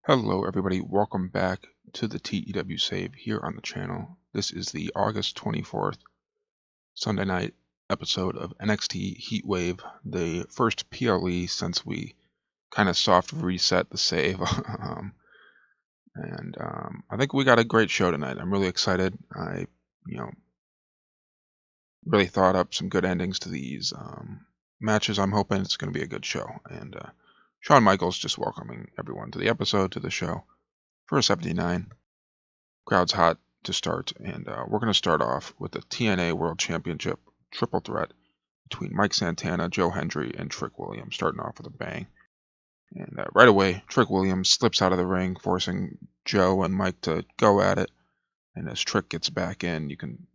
Hello everybody, welcome back to the TEW Save here on the channel. This is the August 24th Sunday night episode of NXT Heatwave, the first PLE since we kind of soft reset the save. I think we got a great show tonight. I'm really excited. I really thought up some good endings to these matches. I'm hoping it's going to be a good show. And Shawn Michaels just welcoming everyone to the episode, to the show for 79. Crowd's hot to start, and we're going to start off with the TNA World Championship triple threat between Mike Santana, Joe Hendry, and Trick Williams, starting off with a bang. And right away, Trick Williams slips out of the ring, forcing Joe and Mike to go at it. And as Trick gets back in, you can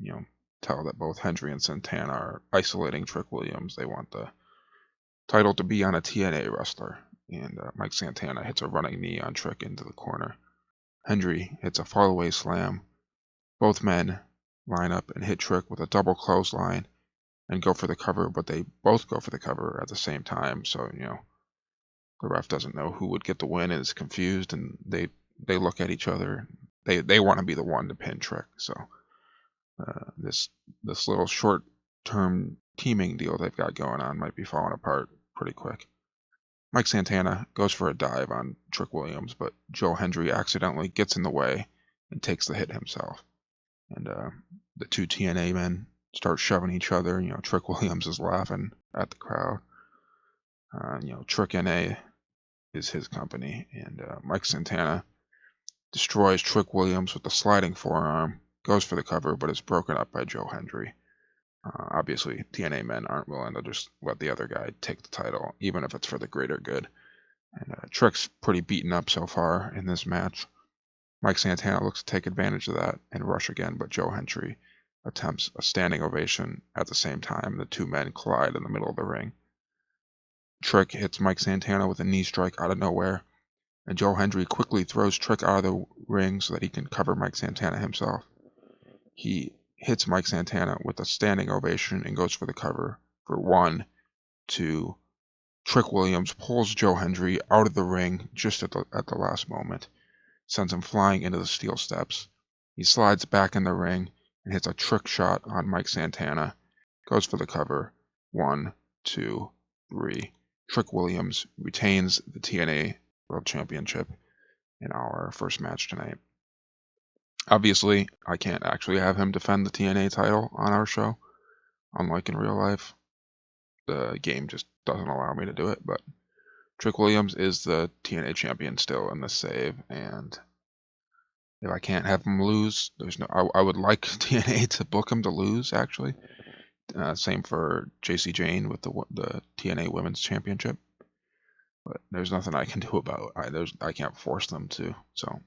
tell that both Hendry and Santana are isolating Trick Williams. They want the title to be on a TNA wrestler. And Mike Santana hits a running knee on Trick into the corner. Hendry hits a fallaway slam. Both men line up and hit Trick with a double clothesline and go for the cover, but they both go for the cover at the same time. So, the ref doesn't know who would get the win and is confused, and they look at each other. They want to be the one to pin Trick. So this little short-term teaming deal they've got going on might be falling apart pretty quick. Mike Santana goes for a dive on Trick Williams, but Joe Hendry accidentally gets in the way and takes the hit himself. And the two TNA men start shoving each other. Trick Williams is laughing at the crowd. Trick NA is his company. And Mike Santana destroys Trick Williams with a sliding forearm, goes for the cover, but is broken up by Joe Hendry. Obviously, TNA men aren't willing to just let the other guy take the title, even if it's for the greater good. And Trick's pretty beaten up so far in this match. Mike Santana looks to take advantage of that and rush again, but Joe Hendry attempts a standing ovation at the same time. The two men collide in the middle of the ring. Trick hits Mike Santana with a knee strike out of nowhere, and Joe Hendry quickly throws Trick out of the ring so that he can cover Mike Santana himself. He hits Mike Santana with a standing ovation and goes for the cover for 1, 2. Trick Williams pulls Joe Hendry out of the ring just at the last moment, sends him flying into the steel steps. He slides back in the ring and hits a trick shot on Mike Santana. Goes for the cover. 1, 2, 3. Trick Williams retains the TNA World Championship in our first match tonight. Obviously, I can't actually have him defend the TNA title on our show, unlike in real life. The game just doesn't allow me to do it, but Trick Williams is the TNA champion still in this save, and if I can't have him lose, I would like TNA to book him to lose, actually. Same for JC Jane with the TNA Women's Championship. But there's nothing I can do about it. I can't force them to. So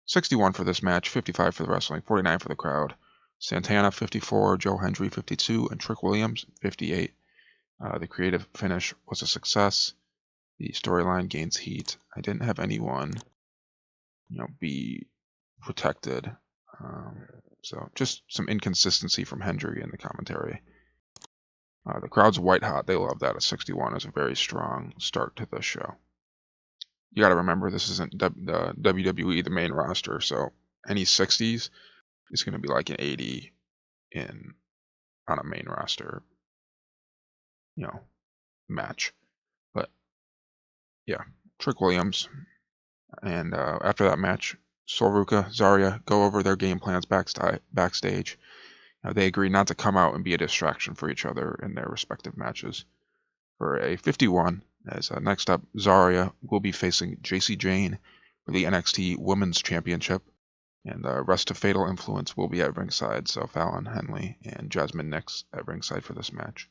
61 for this match, 55 for the wrestling, 49 for the crowd. Santana 54, Joe Hendry 52, and Trick Williams 58. The creative finish was a success. The storyline gains heat. I didn't have anyone, be protected. So just some inconsistency from Hendry in the commentary. The crowd's white hot. They love that. A 61 is a very strong start to the show. You got to remember, this isn't the WWE, the main roster, so any 60s is going to be like an 80 on a main roster, match. But yeah, Trick Williams, and after that match, Sol Ruca, Zarya go over their game plans backstage. They agree not to come out and be a distraction for each other in their respective matches. For a 51, as next up, Zarya will be facing JC Jane for the NXT Women's Championship, and the rest of Fatal Influence will be at ringside, so Fallon Henley and Jasmine Nix at ringside for this match.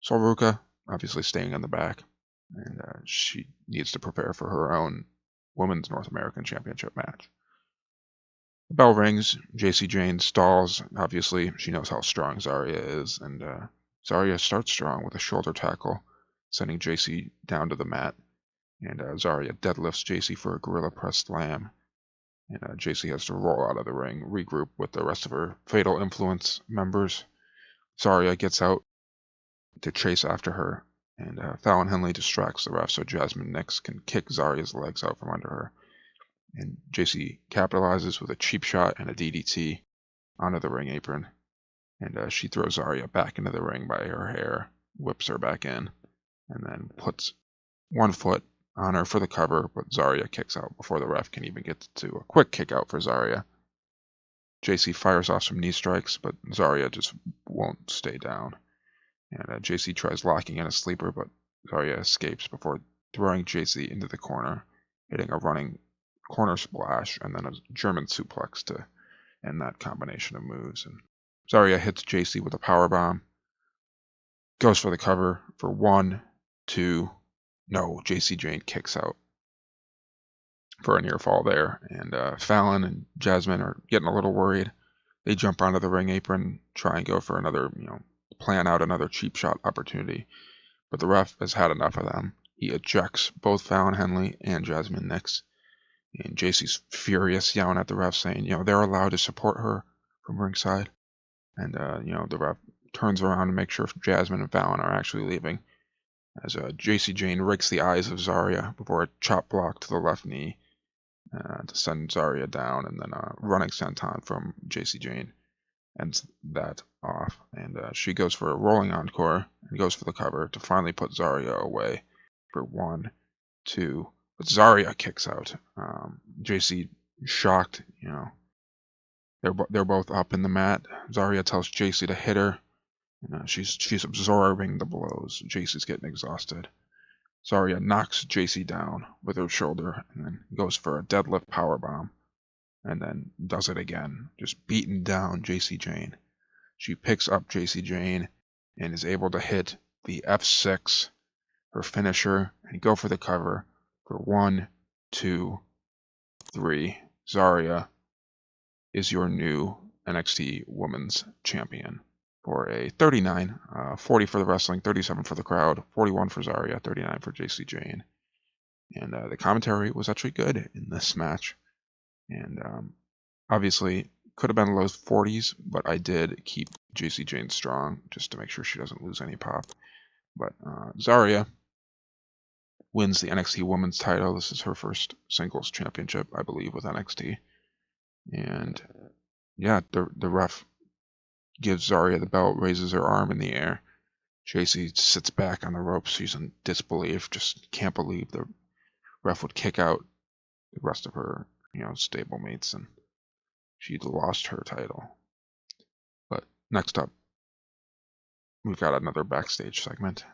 Sol Ruca, obviously staying in the back, and she needs to prepare for her own Women's North American Championship match. The bell rings, JC Jane stalls. Obviously, she knows how strong Zarya is, and Zarya starts strong with a shoulder tackle, sending JC down to the mat, and Zarya deadlifts JC for a gorilla press slam, and JC has to roll out of the ring, regroup with the rest of her Fatal Influence members. Zarya gets out to chase after her, and Fallon Henley distracts the ref so Jasmine Nix can kick Zarya's legs out from under her. And JC capitalizes with a cheap shot and a DDT onto the ring apron. And she throws Zarya back into the ring by her hair, whips her back in, and then puts one foot on her for the cover, but Zarya kicks out before the ref can even get to a quick kick out for Zarya. JC fires off some knee strikes, but Zarya just won't stay down. And JC tries locking in a sleeper, but Zarya escapes before throwing JC into the corner, hitting a running corner splash and then a German suplex to end that combination of moves. And Zarya hits JC with a powerbomb, goes for the cover for 1, 2, no, JC Jane kicks out for a near fall there. And Fallon and Jasmine are getting a little worried. They jump onto the ring apron, try and go for another, plan out another cheap shot opportunity. But the ref has had enough of them. He ejects both Fallon Henley and Jasmine Nix. And JC's furious, yelling at the ref, saying, they're allowed to support her from ringside. And, the ref turns around to make sure Jasmine and Fallon are actually leaving. As JC Jane rakes the eyes of Zarya before a chop block to the left knee to send Zarya down, and then a running senton from JC Jane ends that off. And she goes for a rolling encore and goes for the cover to finally put Zarya away for 1, 2. But Zarya kicks out. JC shocked, They're both up in the mat. Zarya tells JC to hit her. And, she's absorbing the blows. JC's getting exhausted. Zarya knocks JC down with her shoulder and then goes for a deadlift powerbomb. And then does it again, just beating down JC Jane. She picks up JC Jane and is able to hit the F6, her finisher, and go for the cover for 1, 2, 3. Zarya is your new NXT Women's Champion for a 39, 40 for the wrestling, 37 for the crowd, 41 for Zarya, 39 for JC Jane. And the commentary was actually good in this match. And obviously could have been low 40s, but I did keep JC Jane strong just to make sure she doesn't lose any pop. But Zarya wins the NXT Women's title. This is her first singles championship, I believe, with NXT. And yeah, the ref gives Zarya the belt, raises her arm in the air. JC sits back on the ropes. She's in disbelief, just can't believe the ref would kick out the rest of her, stablemates, and she'd lost her title. But next up, we've got another backstage segment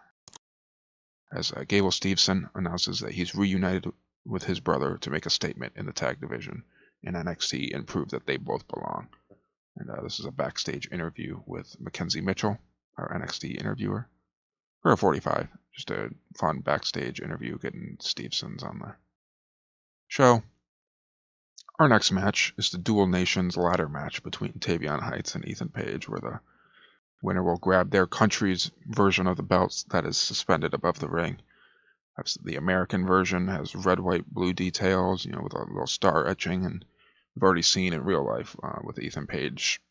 as Gable Steveson announces that he's reunited with his brother to make a statement in the tag division in NXT and prove that they both belong. And this is a backstage interview with Mackenzie Mitchell, our NXT interviewer, for a 45. Just a fun backstage interview, getting Stevenson's on the show. Our next match is the Dual Nations ladder match between Tavion Heights and Ethan Page, where the winner will grab their country's version of the belts that is suspended above the ring. That's the American version, has red, white, blue details, with a little star etching, and we've already seen in real life with Ethan Page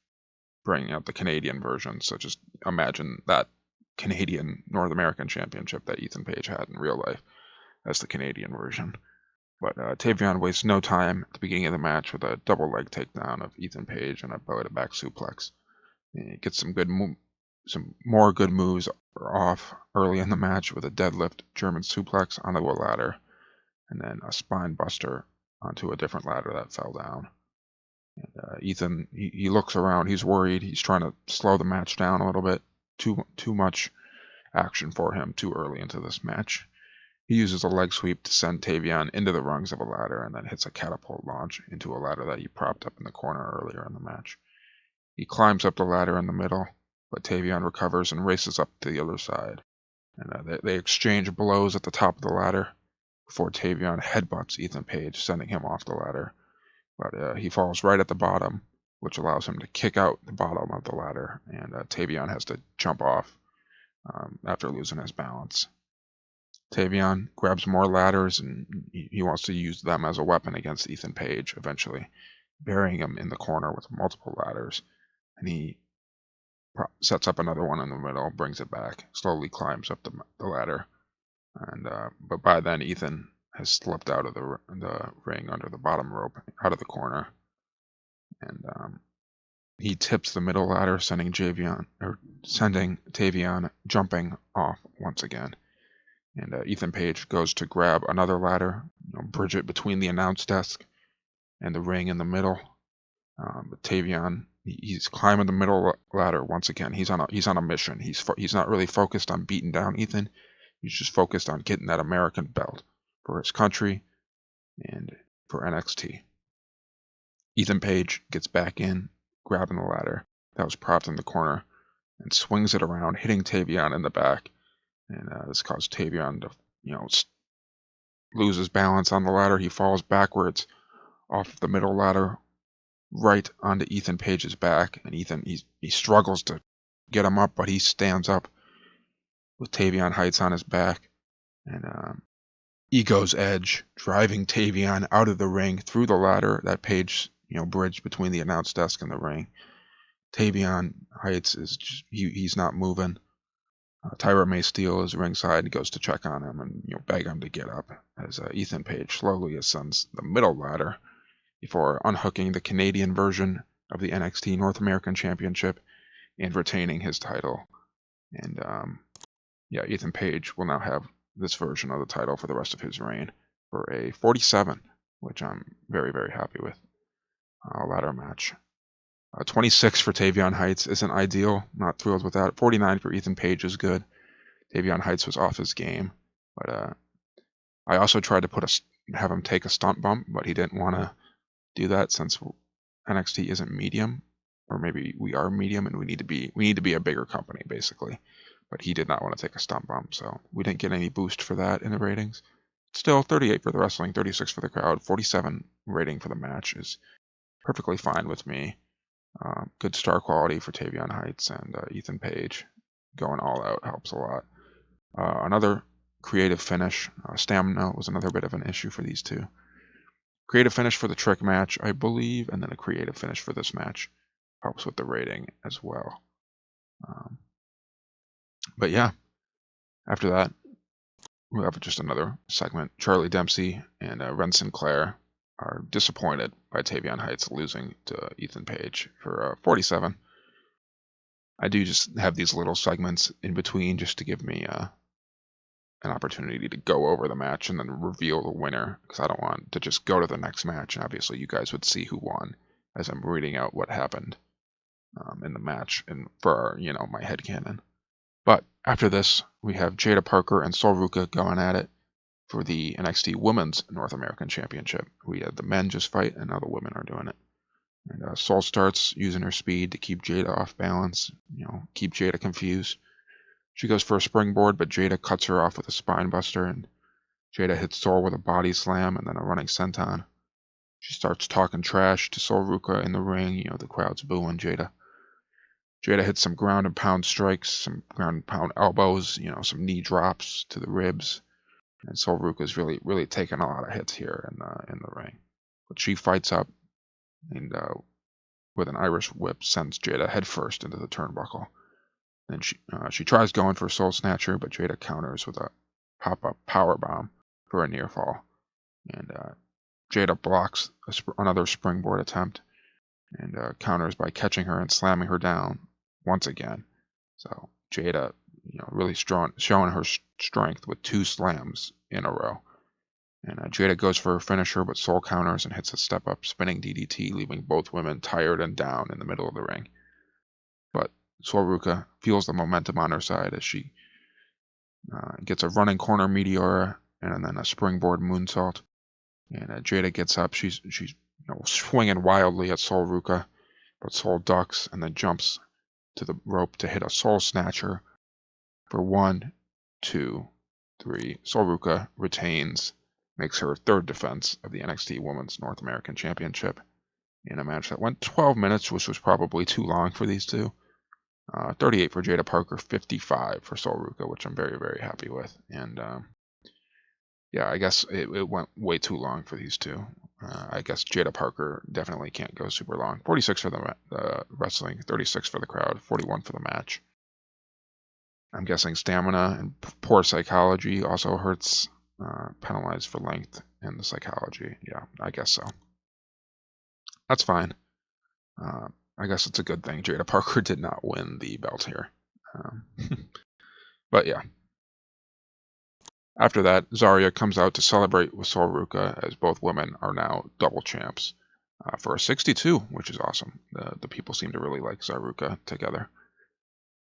bringing out the Canadian version. So just imagine that Canadian North American Championship that Ethan Page had in real life as the Canadian version. But Tavion wastes no time at the beginning of the match with a double leg takedown of Ethan Page and a belly to back suplex. He gets some more good moves off early in the match with a deadlift German suplex onto a ladder, and then a spine buster onto a different ladder that fell down. And Ethan, he looks around. He's worried. He's trying to slow the match down a little bit. Too much action for him too early into this match. He uses a leg sweep to send Tavion into the rungs of a ladder and then hits a catapult launch into a ladder that he propped up in the corner earlier in the match. He climbs up the ladder in the middle, but Tavion recovers and races up to the other side. And they exchange blows at the top of the ladder before Tavion headbutts Ethan Page, sending him off the ladder. But he falls right at the bottom, which allows him to kick out the bottom of the ladder, and Tavion has to jump off after losing his balance. Tavion grabs more ladders, and he wants to use them as a weapon against Ethan Page, eventually burying him in the corner with multiple ladders. And he sets up another one in the middle, brings it back, slowly climbs up the ladder, and but by then Ethan has slipped out of the ring under the bottom rope, out of the corner, and he tips the middle ladder, sending Tavion jumping off once again. And Ethan Page goes to grab another ladder, bridge it between the announce desk and the ring in the middle. But Tavion, he's climbing the middle ladder once again. He's on a mission. He's not really focused on beating down Ethan. He's just focused on getting that American belt for his country and for NXT. Ethan Page gets back in, grabbing the ladder that was propped in the corner, and swings it around, hitting Tavion in the back. And this caused Tavion to, lose his balance on the ladder. He falls backwards off the middle ladder, right onto Ethan Page's back. And Ethan, he struggles to get him up, but he stands up with Tavion Heights on his back. And Ego's Edge, driving Tavion out of the ring through the ladder that Page, bridged between the announce desk and the ring. Tavion Heights is just, he's not moving. Tyra May Steele is ringside and goes to check on him and beg him to get up as Ethan Page slowly ascends the middle ladder before unhooking the Canadian version of the NXT North American Championship and retaining his title. And Ethan Page will now have this version of the title for the rest of his reign for a 47, which I'm very, very happy with. Ladder match. 26 for Tavion Heights isn't ideal. Not thrilled with that. 49 for Ethan Page is good. Tavion Heights was off his game, but I also tried to have him take a stunt bump, but he didn't want to do that since NXT isn't medium, or maybe we are medium and we need to be a bigger company basically. But he did not want to take a stunt bump, so we didn't get any boost for that in the ratings. Still, 38 for the wrestling, 36 for the crowd, 47 rating for the match is perfectly fine with me. Good star quality for Tavion Heights, and Ethan Page going all out helps a lot. Another creative finish. Stamina was another bit of an issue for these two. Creative finish for the trick match, I believe, and then a creative finish for this match helps with the rating as well. But yeah, after that, we have just another segment. Charlie Dempsey and Ren Sinclair are disappointed by Tavion Heights losing to Ethan Page for 47. I do just have these little segments in between just to give me an opportunity to go over the match and then reveal the winner, because I don't want to just go to the next match and obviously you guys would see who won as I'm reading out what happened in the match and for my headcanon. But after this, we have Jada Parker and Sol Ruca going at it for the NXT Women's North American Championship. We had the men just fight, and now the women are doing it. And Sol starts using her speed to keep Jada off balance, keep Jada confused. She goes for a springboard, but Jada cuts her off with a spine buster, and Jada hits Sol with a body slam and then a running senton. She starts talking trash to Sol Ruca in the ring. The crowd's booing Jada. Jada hits some ground and pound strikes, some ground and pound elbows, some knee drops to the ribs. And Sol Ruca's really, really taking a lot of hits here in the ring. But she fights up and with an Irish whip sends Jada headfirst into the turnbuckle. Then she tries going for a Soul Snatcher, but Jada counters with a pop-up powerbomb for a near fall. And Jada blocks another springboard attempt and counters by catching her and slamming her down once again. So Jada, really showing her strength with 2 slams in a row. And Jada goes for her finisher, but Sol counters and hits a step-up spinning DDT, leaving both women tired and down in the middle of the ring. But Sol Ruca feels the momentum on her side as she gets a running corner meteora and then a springboard moonsault. And Jada gets up. She's swinging wildly at Sol Ruca, but Sol ducks and then jumps to the rope to hit a Soul Snatcher for 1, 2, 3. Sol Ruca retains, makes her third defense of the NXT Women's North American Championship in a match that went 12 minutes, which was probably too long for these two. 38 for Jada Parker, 55 for Sol Ruca, which I'm very, very happy with. And I guess it went way too long for these two. I guess Jada Parker definitely can't go super long. 46 for the wrestling, 36 for the crowd, 41 for the match. I'm guessing stamina and poor psychology also hurts, penalized for length and the psychology. Yeah, I guess so. That's fine. I guess it's a good thing Jada Parker did not win the belt here. But yeah. After that, Zarya comes out to celebrate with Sol Ruca as both women are now double champs for a 62, which is awesome. The people seem to really like Zaruka together.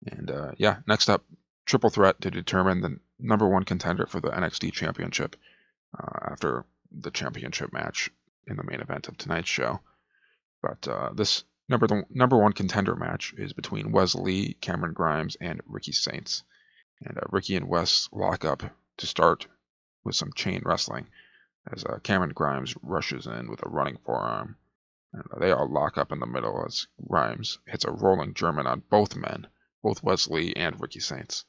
And yeah, next up, triple threat to determine the #1 contender for the NXT Championship after the championship match in the main event of tonight's show. But this number one contender match is between Wes Lee, Cameron Grimes, and Ricky Saints. And Ricky and Wes lock up to start with some chain wrestling as Cameron Grimes rushes in with a running forearm. And they all lock up in the middle as Grimes hits a rolling German on both men, both Wes Lee and Ricky Saints.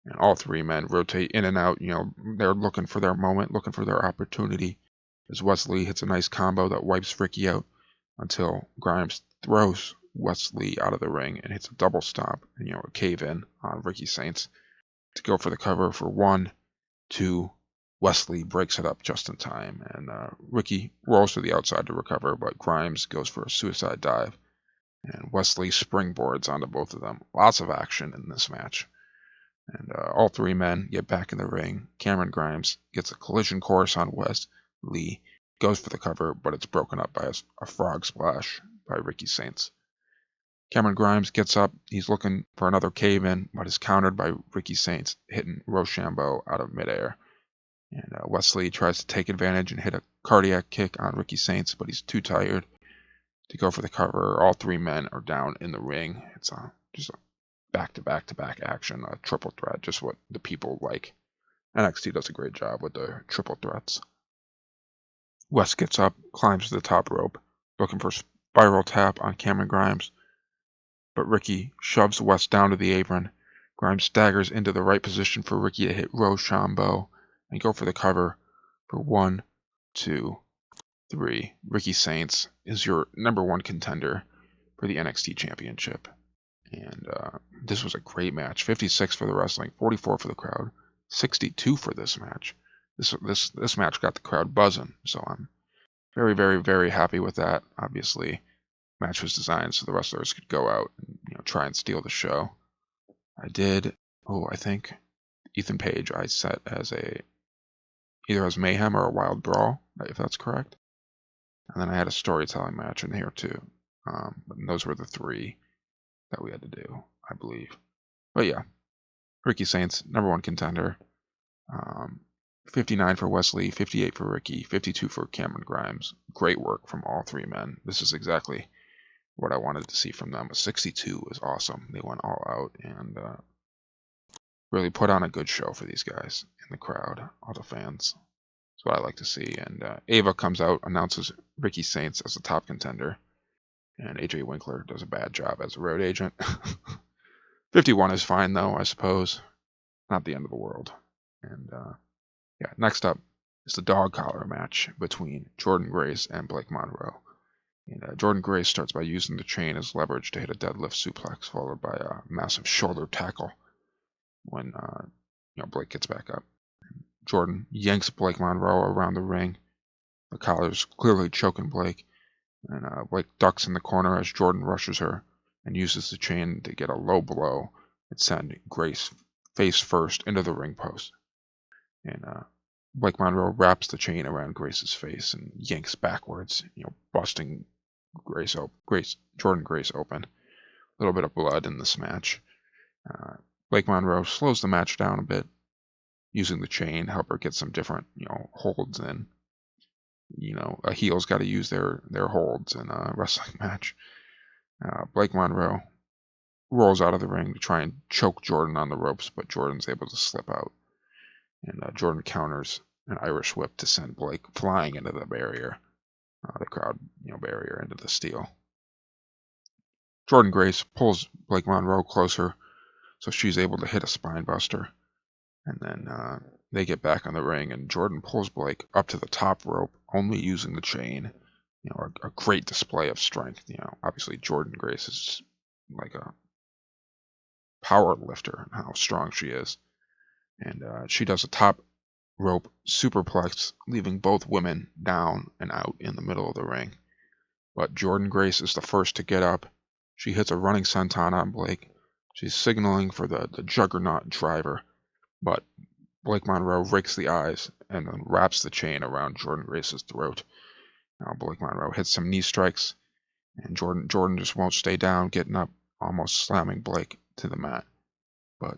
And all three men rotate in and out. They're looking for their moment, looking for their opportunity. As Wes Lee hits a nice combo that wipes Ricky out until Grimes throws Wes Lee out of the ring and hits a double stomp and a cave in on Ricky Saints to go for the cover for 1, 2. Wes Lee breaks it up just in time, and Ricky rolls to the outside to recover, but Grimes goes for a suicide dive, and Wes Lee springboards onto both of them. Lots of action in this match. And all three men get back in the ring. Cameron Grimes gets a collision course on Wes Lee, goes for the cover, but it's broken up by a frog splash by Ricky Saints. Cameron Grimes gets up. He's looking for another cave-in, but is countered by Ricky Saints, hitting Rochambeau out of midair. And Wes Lee tries to take advantage and hit a cardiac kick on Ricky Saints, but he's too tired to go for the cover. All three men are down in the ring. It's just a back-to-back-to-back action, a triple threat, just what the people like. NXT does a great job with the triple threats. Wes gets up, climbs to the top rope, looking for a spiral tap on Cameron Grimes, but Ricky shoves Wes down to the apron. Grimes staggers into the right position for Ricky to hit Rochambeau and go for the cover for 1, 2, 3. Ricky Saints is your #1 contender for the NXT Championship. And this was a great match. 56 for the wrestling, 44 for the crowd, 62 for this match. This match got the crowd buzzing, so I'm very, very, very happy with that. Obviously, match was designed so the wrestlers could go out and try and steal the show. I think Ethan Page I set as either as Mayhem or a Wild Brawl, if that's correct. And then I had a storytelling match in here too. And those were the 3 that we had to do, I believe. But yeah, Ricky Saints, #1 contender. 59 for Wes Lee, 58 for Ricky, 52 for Cameron Grimes. Great work from all 3 men. This is exactly what I wanted to see from them. A 62 was awesome. They went all out and really put on a good show for these guys in the crowd, all the fans. That's what I like to see. And Ava comes out, announces Ricky Saints as the top contender. And AJ Winkler does a bad job as a road agent. 51 is fine, though, I suppose. Not the end of the world. And yeah, next up is the dog collar match between Jordan Grace and Blake Monroe. And Jordan Grace starts by using the chain as leverage to hit a deadlift suplex, followed by a massive shoulder tackle when Blake gets back up. Jordan yanks Blake Monroe around the ring. The collar's clearly choking Blake, and Blake ducks in the corner as Jordan rushes her and uses the chain to get a low blow and send Grace face first into the ring post. And Blake Monroe wraps the chain around Grace's face and yanks backwards, busting Jordan Grace open. A little bit of blood in this match. Blake Monroe slows the match down a bit, using the chain to help her get some different, holds in. A heel's got to use their holds in a wrestling match. Blake Monroe rolls out of the ring to try and choke Jordan on the ropes, but Jordan's able to slip out. And Jordan counters an Irish whip to send Blake flying into the barrier, the crowd, barrier into the steel. Jordan Grace pulls Blake Monroe closer, so she's able to hit a spine buster. And then they get back on the ring, and Jordan pulls Blake up to the top rope only using the chain. A great display of strength. Obviously Jordynne Grace is like a power lifter and how strong she is. And she does a top rope superplex, leaving both women down and out in the middle of the ring. But Jordynne Grace is the first to get up. She hits a running senton on Blake. She's signaling for the juggernaut driver, but Blake Monroe rakes the eyes and then wraps the chain around Jordynne Grace's throat. Now Blake Monroe hits some knee strikes, and Jordynne just won't stay down, getting up, almost slamming Blake to the mat. But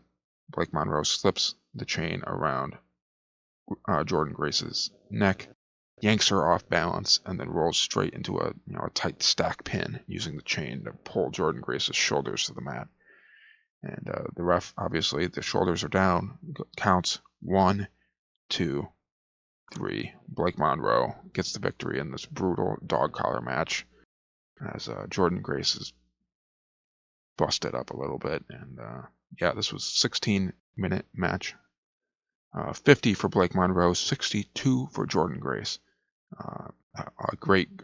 Blake Monroe slips the chain around Jordynne Grace's neck, yanks her off balance, and then rolls straight into a tight stack pin, using the chain to pull Jordynne Grace's shoulders to the mat. And the ref, obviously, the shoulders are down, counts 1, 2, 3. Blake Monroe gets the victory in this brutal dog collar match, as Jordynne Grace is busted up a little bit. And this was a 16-minute match. 50 for Blake Monroe, 62 for Jordynne Grace.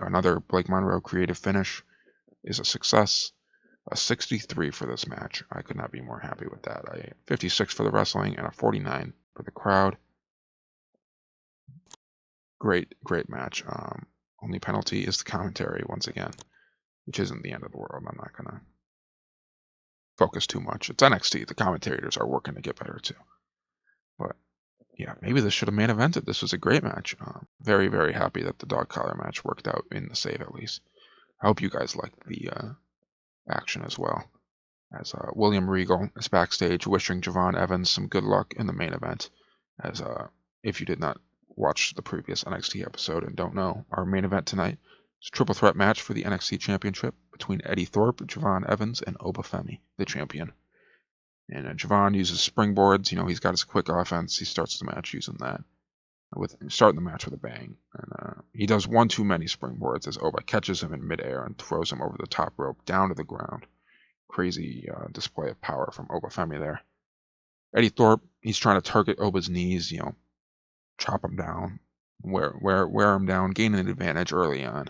Another Blake Monroe creative finish is a success. A 63 for this match. I could not be more happy with that. 56 for the wrestling and a 49 for the crowd. Great match. Only penalty is the commentary once again, which isn't the end of the world. I'm not gonna focus too much. It's NXT. The commentators are working to get better too. But yeah, maybe this should have main evented. This was a great match. Very, very happy that the dog collar match worked out in the save at least. I hope you guys liked the action as well. As William Regal is backstage wishing Javon Evans some good luck in the main event. As if you did not watch the previous NXT episode and don't know, our main event tonight is a triple threat match for the NXT Championship between Eddie Thorpe, Javon Evans, and Oba Femi, the champion. And Javon uses springboards. He's got his quick offense. He starts the match using that, starting the match with a bang. And he does one too many springboards as Oba catches him in midair and throws him over the top rope down to the ground. Crazy display of power from Oba Femi there. Eddie Thorpe, he's trying to target Oba's knees, chop him down, wear him down, gain an advantage early on.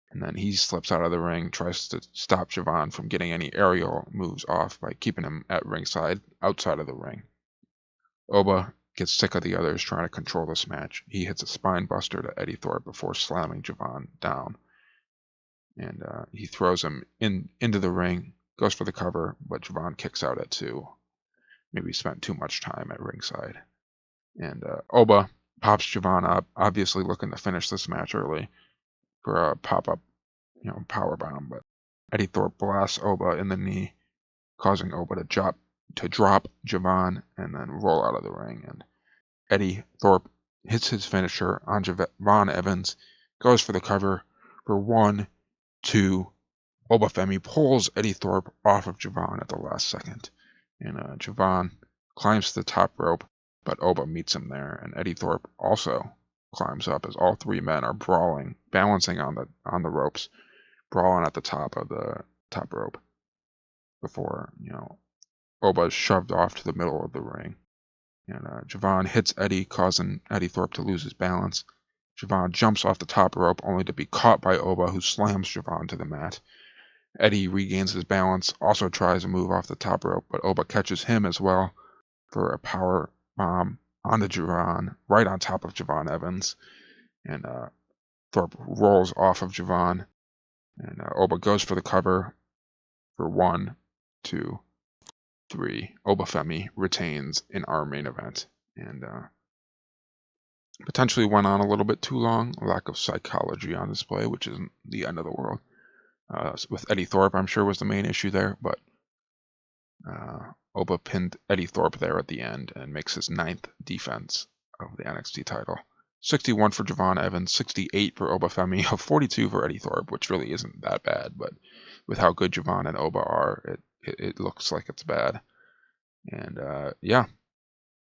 And then he slips out of the ring, tries to stop Javon from getting any aerial moves off by keeping him at ringside, outside of the ring. Oba gets sick of the others trying to control this match. He hits a spine buster to Eddie Thorpe before slamming Javon down. And he throws him into the ring, goes for the cover, but Javon kicks out at 2. Maybe spent too much time at ringside. And Oba pops Javon up, obviously looking to finish this match early for a pop-up, power bomb. But Eddie Thorpe blasts Oba in the knee, causing Oba to drop Javon and then roll out of the ring. And Eddie Thorpe hits his finisher on Javon Evans, goes for the cover for 1, 2. Oba Femi pulls Eddie Thorpe off of Javon at the last second. And Javon climbs to the top rope, but Oba meets him there. And Eddie Thorpe also climbs up as all 3 men are brawling, balancing on the ropes, brawling at the top of the top rope before, Oba is shoved off to the middle of the ring. And Javon hits Eddie, causing Eddie Thorpe to lose his balance. Javon jumps off the top rope only to be caught by Oba, who slams Javon to the mat. Eddie regains his balance, also tries to move off the top rope, but Oba catches him as well for a power bomb onto Javon, right on top of Javon Evans. And Thorpe rolls off of Javon, and Oba goes for the cover for 1, 2, 3. Oba Femi retains in our main event. And potentially went on a little bit too long. Lack of psychology on display, which isn't the end of the world. With Eddie Thorpe, I'm sure was the main issue there, but Oba pinned Eddie Thorpe there at the end and makes his 9th defense of the NXT title. 61 for Javon Evans, 68 for Oba Femi, 42 for Eddie Thorpe, which really isn't that bad, but with how good Javon and Oba are, it looks like it's bad. And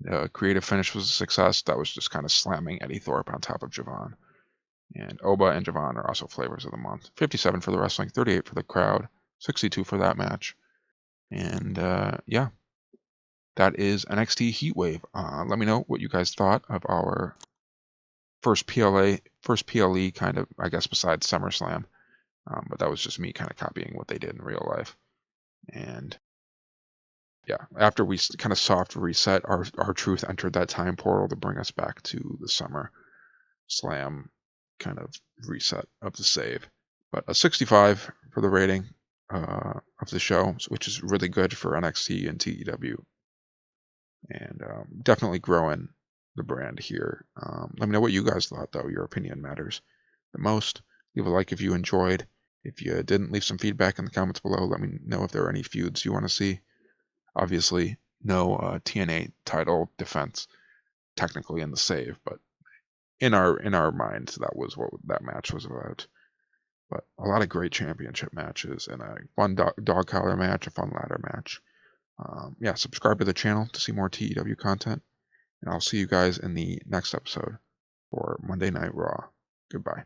the creative finish was a success. That was just kind of slamming Eddie Thorpe on top of Javon. And Oba and Javon are also flavors of the month. 57 for the wrestling, 38 for the crowd, 62 for that match. And that is NXT Heatwave. Let me know what you guys thought of our first PLE kind of, I guess, besides SummerSlam. But that was just me kind of copying what they did in real life. And yeah, after we kind of soft reset, our truth entered that time portal to bring us back to the SummerSlam kind of reset of the save. But a 65 for the rating of the show, which is really good for NXT and TEW. And definitely growing the brand here. Let me know what you guys thought, though. Your opinion matters the most. Leave a like if you enjoyed. If you didn't, leave some feedback in the comments below. Let me know if there are any feuds you want to see. Obviously, no TNA title defense technically in the save, but in our minds, that was what that match was about. But a lot of great championship matches and a fun dog collar match, a fun ladder match. Yeah, subscribe to the channel to see more TEW content, and I'll see you guys in the next episode for Monday Night Raw. Goodbye.